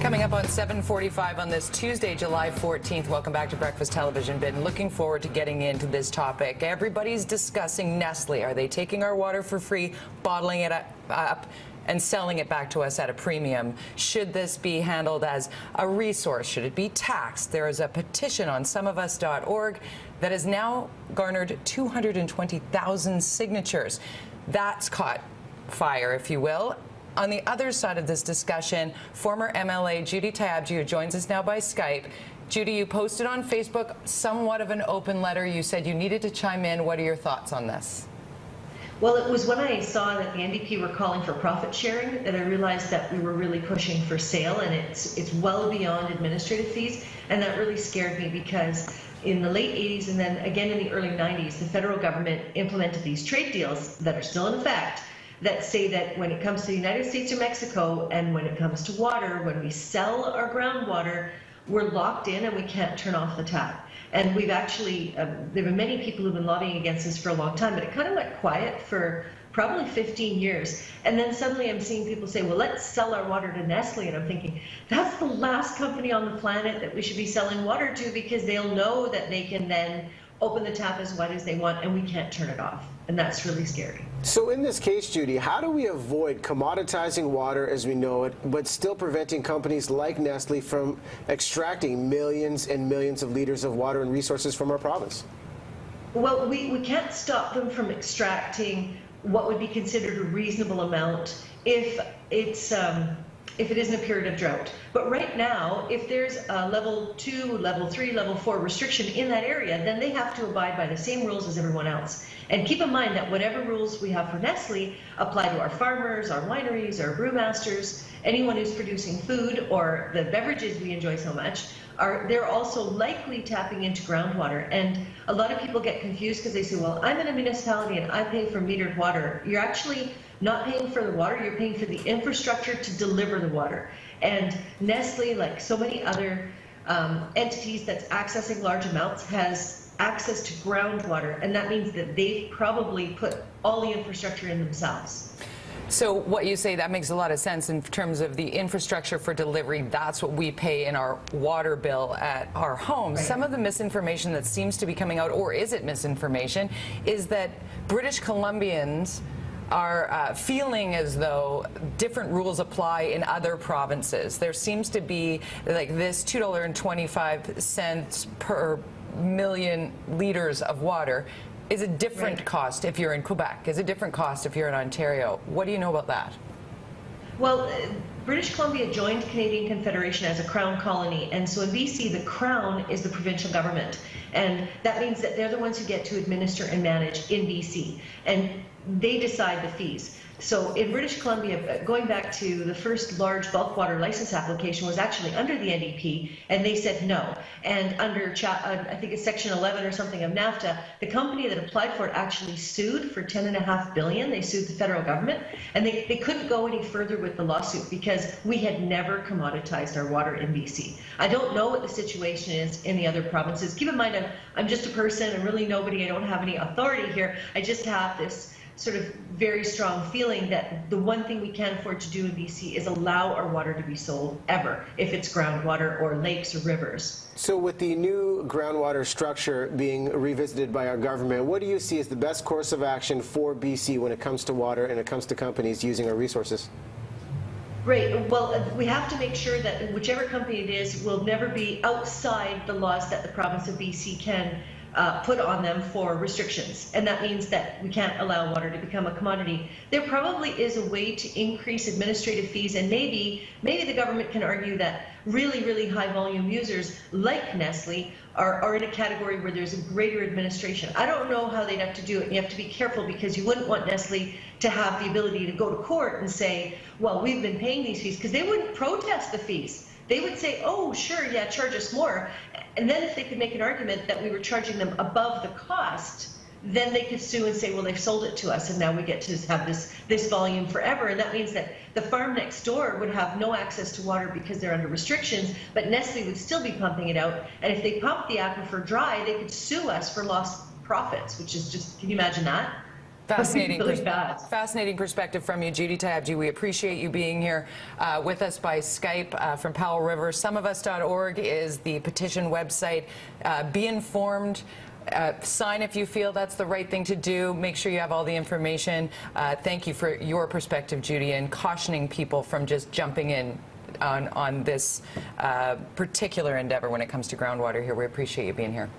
Coming up on 7:45 on this Tuesday, July 14th. Welcome back to Breakfast Television. Been looking forward to getting into this topic. Everybody's discussing Nestle. Are they taking our water for free, bottling it up, and selling it back to us at a premium? Should this be handled as a resource? Should it be taxed? There is a petition on someofus.org that has now garnered 220,000 signatures. That's caught fire, if you will. On the other side of this discussion, former MLA Judi Tyabji, who joins us now by Skype. Judy, you posted on Facebook somewhat of an open letter. You said you needed to chime in. What are your thoughts on this? Well, it was when I saw that the NDP were calling for profit sharing that I realized that we were really pushing for sale, and it's well beyond administrative fees, and that really scared me because in the late 80s and then again in the early 90s, the federal government implemented these trade deals that are still in effect that say that when it comes to the United States or Mexico and when it comes to water, when we sell our groundwater, we're locked in and we can't turn off the tap. And we've actually, there have been many people who've been lobbying against this for a long time, but it kind of went quiet for probably 15 years. And then suddenly I'm seeing people say, well, let's sell our water to Nestle. And I'm thinking, that's the last company on the planet that we should be selling water to, because they'll know that they can then open the tap as wide as they want and we can't turn it off. And that's really scary. So in this case, Judy, how do we avoid commoditizing water as we know it, but still preventing companies like Nestle from extracting millions and millions of liters of water and resources from our province? Well, we can't stop them from extracting what would be considered a reasonable amount if it isn't a period of drought. But right now, if there's a level 2, level 3, level 4 restriction in that area, then they have to abide by the same rules as everyone else. And keep in mind that whatever rules we have for Nestle apply to our farmers, our wineries, our brewmasters, anyone who's producing food or the beverages we enjoy so much. They're also likely tapping into groundwater. And a lot of people get confused because they say, well, I'm in a municipality and I pay for metered water. You're actually not paying for the water, you're paying for the infrastructure to deliver the water. And Nestle, like so many other entities that's accessing large amounts, has access to groundwater, and that means that they've probably put all the infrastructure in themselves. So what you say, that makes a lot of sense in terms of the infrastructure for delivery. That's what we pay in our water bill at our homes. Right. Some of the misinformation that seems to be coming out, or is it misinformation, is that British Columbians are feeling as though different rules apply in other provinces. There seems to be like this $2.25 per million liters of water is a different cost if you're in Quebec, is a different cost if you're in Ontario. What do you know about that? Well, British Columbia joined Canadian Confederation as a Crown colony, and so in BC the Crown is the provincial government, and that means that they're the ones who get to administer and manage in BC, and they decide the fees. So in British Columbia, going back to the first large bulk water license application was actually under the NDP, and they said no. And under, I think it's Section 11 or something of NAFTA, the company that applied for it actually sued for $10.5 billion. They sued the federal government, and they couldn't go any further with the lawsuit because we had never commoditized our water in BC. I don't know what the situation is in the other provinces. Keep in mind, I'm just a person, and really nobody, I don't have any authority here. I just have this sort of very strong feeling that the one thing we can't afford to do in BC is allow our water to be sold ever, if it's groundwater or lakes or rivers. So with the new groundwater structure being revisited by our government, what do you see as the best course of action for BC when it comes to water and it comes to companies using our resources? Right. Well, we have to make sure that whichever company it is will never be outside the laws that the province of BC can put on them for restrictions, and that means that we can't allow water to become a commodity. There probably is a way to increase administrative fees, and maybe the government can argue that really high volume users like Nestle are in a category where there's a greater administration. I don't know how they'd have to do it. You have to be careful because you wouldn't want Nestle to have the ability to go to court and say, well, we've been paying these fees, because they wouldn't protest the fees. They would say, oh, sure, yeah, charge us more. And then if they could make an argument that we were charging them above the cost, then they could sue and say, well, they've sold it to us, and now we get to have this volume forever. And that means that the farm next door would have no access to water because they're under restrictions, but Nestle would still be pumping it out. And if they pumped the aquifer dry, they could sue us for lost profits, which is just, can you imagine that? Fascinating, really bad. Fascinating perspective from you, Judi Tyabji. We appreciate you being here with us by Skype from Powell River. Someofus.org is the petition website. Be informed. Sign if you feel that's the right thing to do. Make sure you have all the information. Thank you for your perspective, Judi, and cautioning people from just jumping in on this particular endeavor when it comes to groundwater here. We appreciate you being here.